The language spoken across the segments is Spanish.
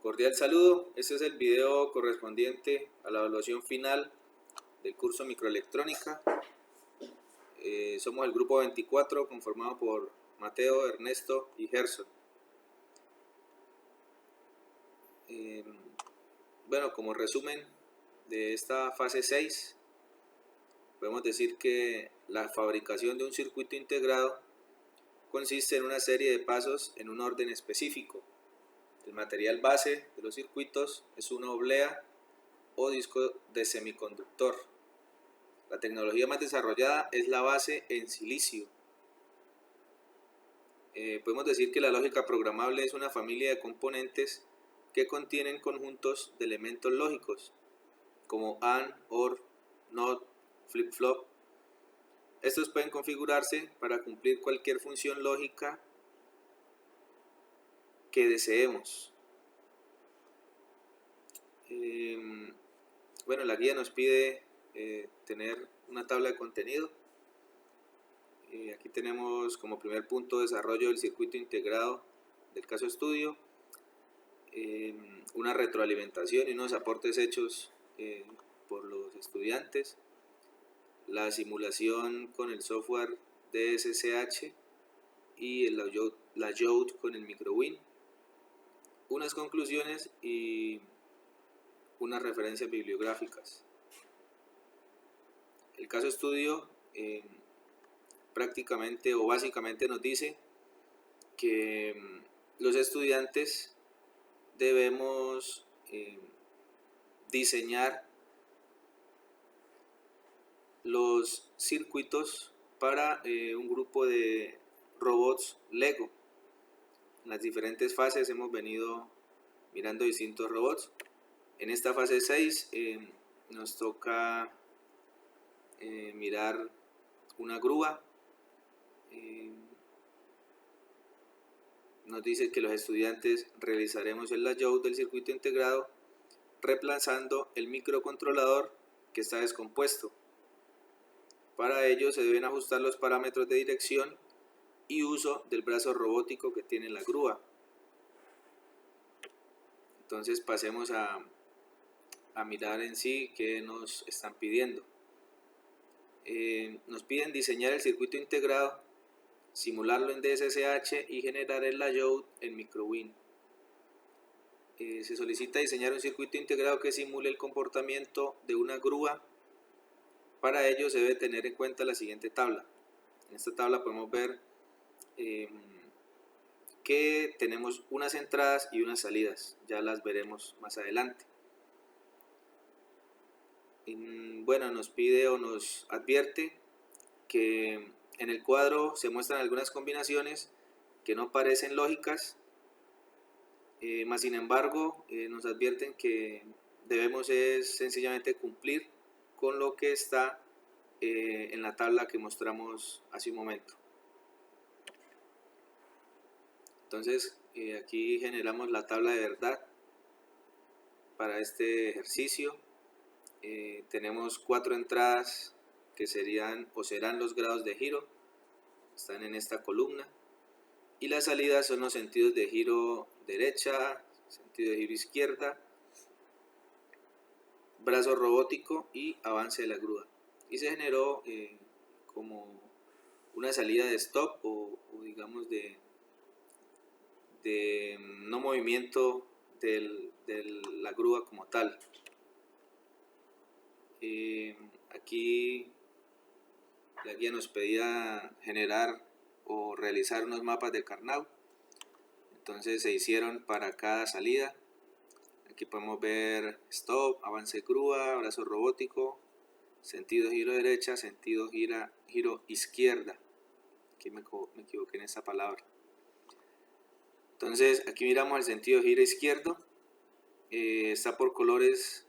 Cordial saludo, este es el video correspondiente a la evaluación final del curso Microelectrónica. Somos el grupo 24 conformado por Mateo, Ernesto y Gerson. Bueno, como resumen de esta fase 6, podemos decir que la fabricación de un circuito integrado consiste en una serie de pasos en un orden específico. El material base de los circuitos es una oblea o disco de semiconductor. La tecnología más desarrollada es la base en silicio. Podemos decir que la lógica programable es una familia de componentes que contienen conjuntos de elementos lógicos como AND, OR, NOT, flip-flop. Estos pueden configurarse para cumplir cualquier función lógica que deseemos. Bueno, la guía nos pide tener una tabla de contenido. Aquí tenemos como primer punto desarrollo del circuito integrado del caso estudio, una retroalimentación y unos aportes hechos por los estudiantes, la simulación con el software DSCH y la layout con el MicroWin, unas conclusiones y unas referencias bibliográficas. El caso estudio prácticamente o básicamente nos dice que los estudiantes debemos diseñar los circuitos para un grupo de robots Lego. En las diferentes fases hemos venido mirando distintos robots. En esta fase 6 nos toca mirar una grúa. Nos dice que los estudiantes realizaremos el layout del circuito integrado reemplazando el microcontrolador que está descompuesto. Para ello se deben ajustar los parámetros de dirección y uso del brazo robótico que tiene la grúa. Entonces pasemos a mirar en sí qué nos están pidiendo. Nos piden diseñar el circuito integrado, simularlo en DSCH y generar el layout en MicroWin. Se solicita diseñar un circuito integrado que simule el comportamiento de una grúa. Para ello se debe tener en cuenta la siguiente tabla. En esta tabla podemos ver que tenemos unas entradas y unas salidas, ya las veremos más adelante. Bueno, nos pide o nos advierte que en el cuadro se muestran algunas combinaciones que no parecen lógicas, más sin embargo nos advierten que debemos sencillamente cumplir con lo que está en la tabla que mostramos hace un momento. Entonces aquí generamos la tabla de verdad para este ejercicio. Tenemos 4 entradas que serían o serán los grados de giro, están en esta columna, y las salidas son los sentidos de giro derecha, sentido de giro izquierda, brazo robótico y avance de la grúa. Y se generó como una salida de stop o digamos de no movimiento de la grúa como tal. Aquí la guía nos pedía generar o realizar unos mapas de Carnot. Entonces se hicieron para cada salida. Aquí podemos ver stop, avance grúa, brazo robótico, sentido giro derecha, sentido giro izquierda. Aquí me equivoqué en esta palabra. Entonces aquí miramos el sentido giro izquierdo. Está por colores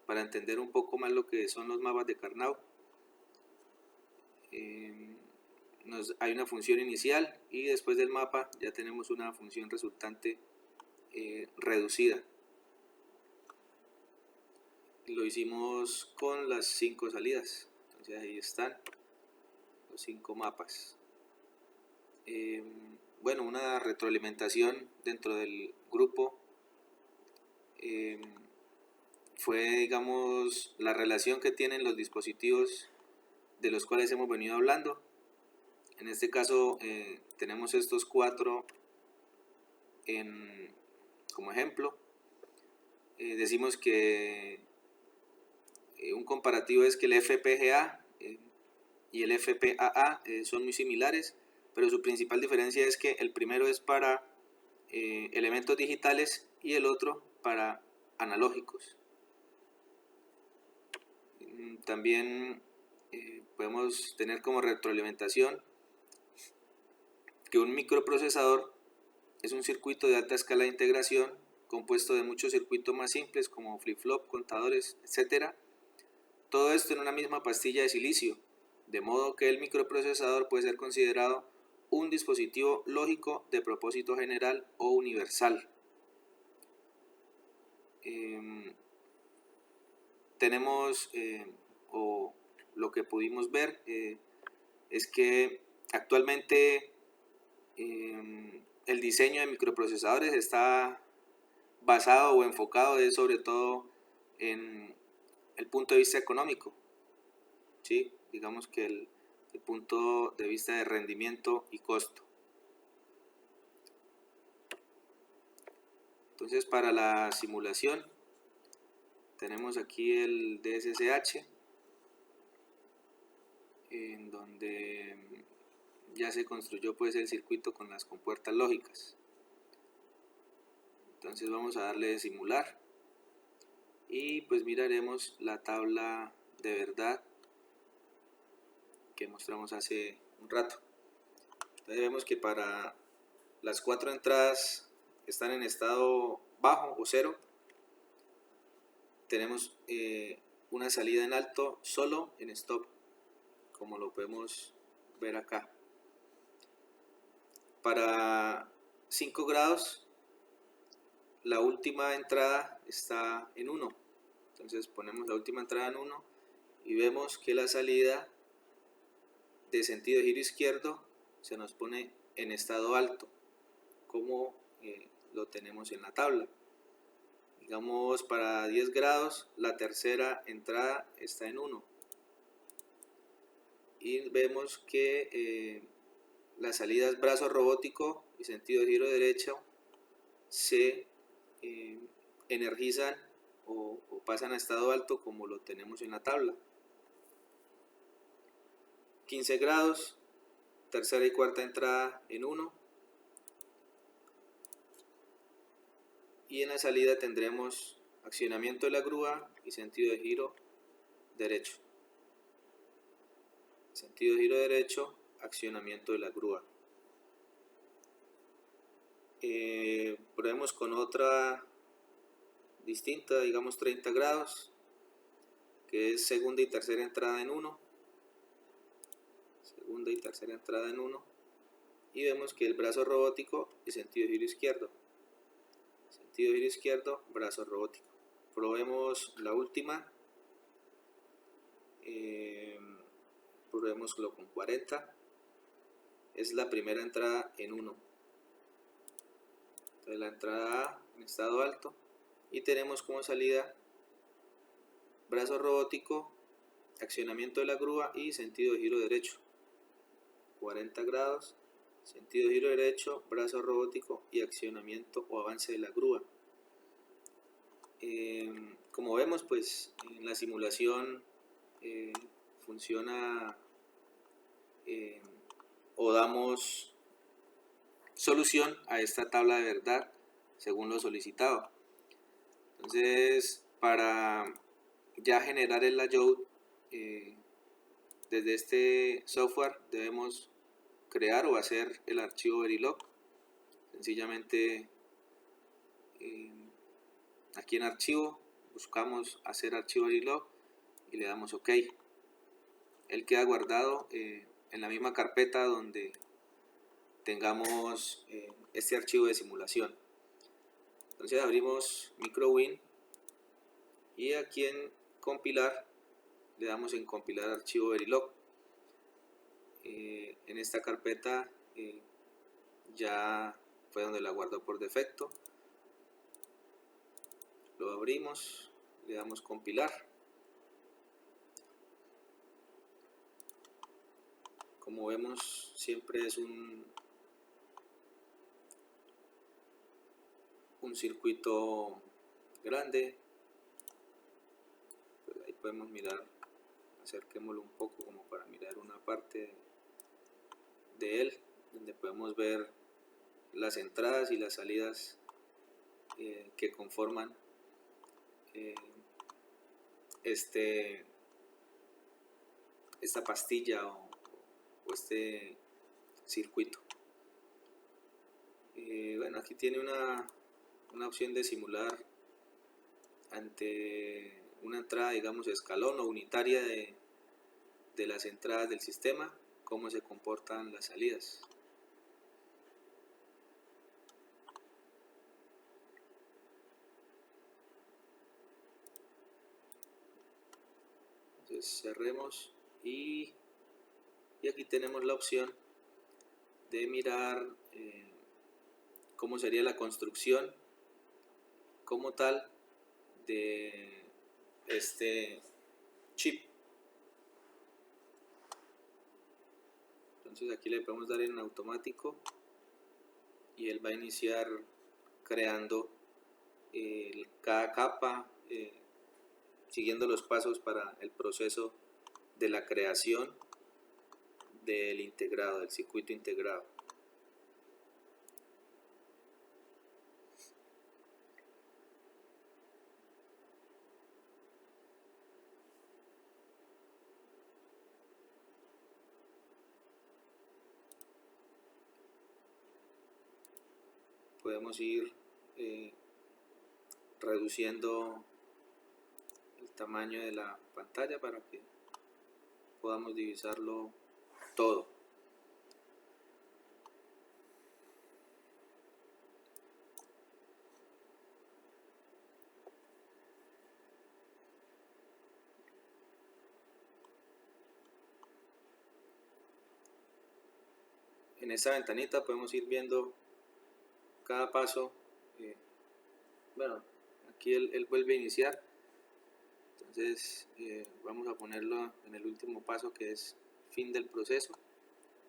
para entender un poco más lo que son los mapas de Carnot. Hay una función inicial y después del mapa ya tenemos una función resultante reducida. Lo hicimos con las 5 salidas, entonces ahí están los 5 mapas. Bueno, una retroalimentación dentro del grupo fue, digamos, la relación que tienen los dispositivos de los cuales hemos venido hablando. En este caso tenemos estos 4 como ejemplo. Decimos que un comparativo es que el FPGA y el FPAA son muy similares, pero su principal diferencia es que el primero es para elementos digitales y el otro para analógicos. También podemos tener como retroalimentación que un microprocesador es un circuito de alta escala de integración compuesto de muchos circuitos más simples como flip-flop, contadores, etc. Todo esto en una misma pastilla de silicio, de modo que el microprocesador puede ser considerado un dispositivo lógico de propósito general o universal. Tenemos, o lo que pudimos ver, es que actualmente el diseño de microprocesadores está basado o enfocado sobre todo en el punto de vista económico, ¿sí? Digamos que el punto de vista de rendimiento y costo. Entonces, para la simulación tenemos aquí el DSSH, en donde ya se construyó pues el circuito con las compuertas lógicas. Entonces vamos a darle de simular y pues miraremos la tabla de verdad que mostramos hace un rato. Entonces vemos que para las 4 entradas están en estado bajo o cero. Tenemos una salida en alto solo en stop, como lo podemos ver acá. Para 5 grados la última entrada está en 1. Entonces ponemos la última entrada en 1 y vemos que la salida de sentido de giro izquierdo se nos pone en estado alto, como lo tenemos en la tabla. Digamos, para 10 grados la tercera entrada está en 1 y vemos que las salidas brazo robótico y sentido de giro derecho se energizan o pasan a estado alto, como lo tenemos en la tabla. 15 grados, tercera y cuarta entrada en 1, y en la salida tendremos accionamiento de la grúa y sentido de giro derecho. Sentido de giro derecho, accionamiento de la grúa. Probemos con otra distinta, digamos 30 grados, que es segunda y tercera entrada en 1. Segunda y tercera entrada en 1. Y vemos que el brazo robótico y sentido de giro izquierdo. Sentido de giro izquierdo, brazo robótico. Probemos la última. Probémoslo con 40. Es la primera entrada en 1. Entonces la entrada A en estado alto. Y tenemos como salida brazo robótico, accionamiento de la grúa y sentido de giro derecho. 40 grados, sentido de giro derecho, brazo robótico y accionamiento o avance de la grúa. Como vemos, pues en la simulación funciona o damos solución a esta tabla de verdad según lo solicitado. Entonces, para ya generar el layout desde este software debemos crear o hacer el archivo Verilog. Sencillamente aquí en archivo buscamos hacer archivo Verilog y le damos OK. Él queda guardado en la misma carpeta donde tengamos este archivo de simulación. Entonces abrimos MicroWin y aquí en compilar le damos en compilar archivo Verilog. En esta carpeta ya fue donde la guardó por defecto. Lo abrimos, le damos compilar. Como vemos, siempre es un circuito grande. Pues ahí podemos mirar, acerquémoslo un poco como para mirar una parte de él, donde podemos ver las entradas y las salidas que conforman esta pastilla o este circuito. Bueno, aquí tiene una opción de simular ante una entrada, digamos, escalón o unitaria de las entradas del sistema, cómo se comportan las salidas. Entonces cerremos y aquí tenemos la opción de mirar cómo sería la construcción como tal de este chip. Entonces aquí le podemos dar en automático y él va a iniciar creando cada capa, siguiendo los pasos para el proceso de la creación del integrado, del circuito integrado. Podemos ir reduciendo el tamaño de la pantalla para que podamos divisarlo todo. En esta ventanita podemos ir viendo cada paso. Bueno, aquí él vuelve a iniciar. Entonces vamos a ponerlo en el último paso, que es fin del proceso,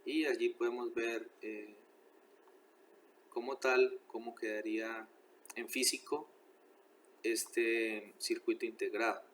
y allí podemos ver como tal cómo quedaría en físico este circuito integrado.